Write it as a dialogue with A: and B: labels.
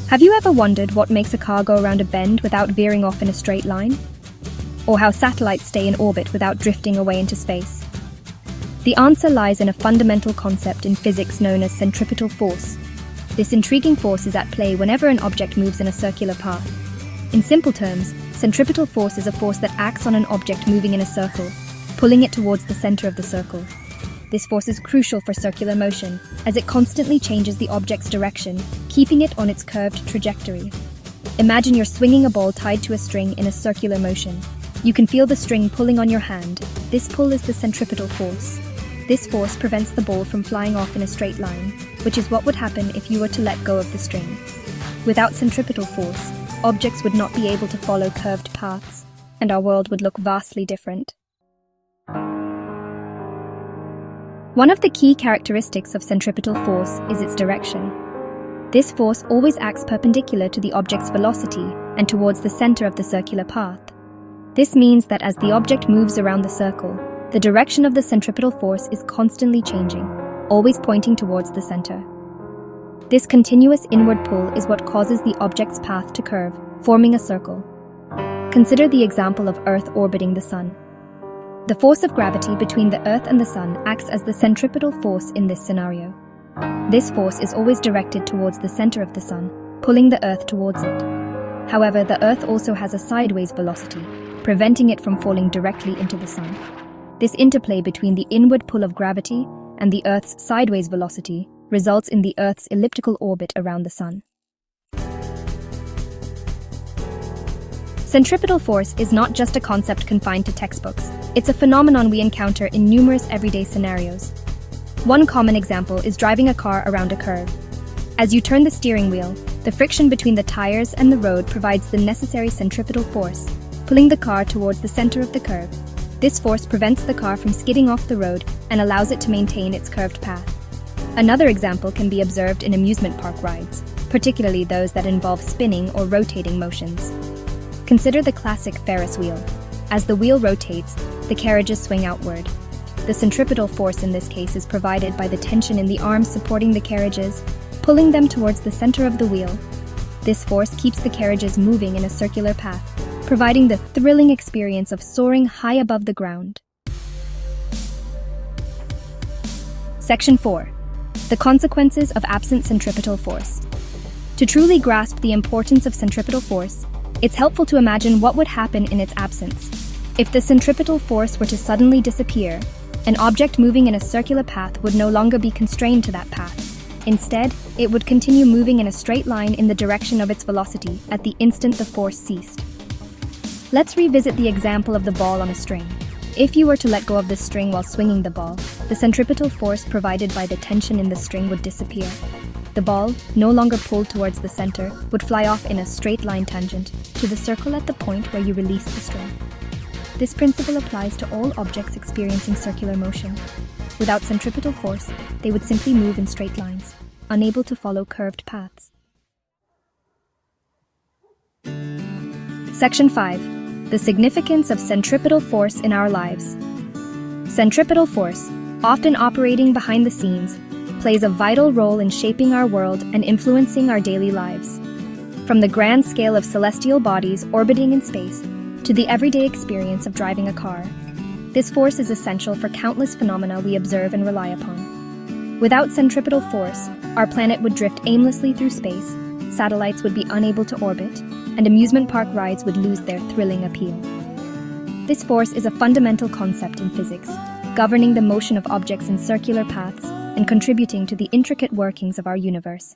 A: Have you ever wondered what makes a car go around a bend without veering off in a straight line? Or how satellites stay in orbit without drifting away into space? The answer lies in a fundamental concept in physics known as centripetal force. This intriguing force is at play whenever an object moves in a circular path. In simple terms, centripetal force is a force that acts on an object moving in a circle, pulling it towards the center of the circle. This force is crucial for circular motion, as it constantly changes the object's direction, keeping it on its curved trajectory. Imagine you're swinging a ball tied to a string in a circular motion. You can feel the string pulling on your hand. This pull is the centripetal force. This force prevents the ball from flying off in a straight line, which is what would happen if you were to let go of the string. Without centripetal force, objects would not be able to follow curved paths, and our world would look vastly different. One of the key characteristics of centripetal force is its direction. This force always acts perpendicular to the object's velocity and towards the center of the circular path. This means that as the object moves around the circle, the direction of the centripetal force is constantly changing, always pointing towards the center. This continuous inward pull is what causes the object's path to curve, forming a circle. Consider the example of Earth orbiting the Sun. The force of gravity between the Earth and the Sun acts as the centripetal force in this scenario. This force is always directed towards the center of the Sun, pulling the Earth towards it. However, the Earth also has a sideways velocity, preventing it from falling directly into the Sun. This interplay between the inward pull of gravity and the Earth's sideways velocity results in the Earth's elliptical orbit around the Sun. Centripetal force is not just a concept confined to textbooks. It's a phenomenon we encounter in numerous everyday scenarios. One common example is driving a car around a curve. As you turn the steering wheel, the friction between the tires and the road provides the necessary centripetal force, pulling the car towards the center of the curve. This force prevents the car from skidding off the road and allows it to maintain its curved path. Another example can be observed in amusement park rides, particularly those that involve spinning or rotating motions. Consider the classic Ferris wheel. As the wheel rotates, the carriages swing outward. The centripetal force in this case is provided by the tension in the arms supporting the carriages, pulling them towards the center of the wheel. This force keeps the carriages moving in a circular path, providing the thrilling experience of soaring high above the ground. Section 4. The consequences of absent centripetal force. To truly grasp the importance of centripetal force, it's helpful to imagine what would happen in its absence. If the centripetal force were to suddenly disappear, an object moving in a circular path would no longer be constrained to that path. Instead, it would continue moving in a straight line in the direction of its velocity at the instant the force ceased. Let's revisit the example of the ball on a string. If you were to let go of the string while swinging the ball, the centripetal force provided by the tension in the string would disappear. The ball, no longer pulled towards the center, would fly off in a straight line tangent to the circle at the point where you release the string. This principle applies to all objects experiencing circular motion. Without centripetal force, they would simply move in straight lines, unable to follow curved paths. Section 5. The significance of centripetal force in our lives. Centripetal force, often operating behind the scenes, plays a vital role in shaping our world and influencing our daily lives. From the grand scale of celestial bodies orbiting in space to the everyday experience of driving a car, this force is essential for countless phenomena we observe and rely upon. Without centripetal force, our planet would drift aimlessly through space, satellites would be unable to orbit, and amusement park rides would lose their thrilling appeal. This force is a fundamental concept in physics, governing the motion of objects in circular paths and contributing to the intricate workings of our universe.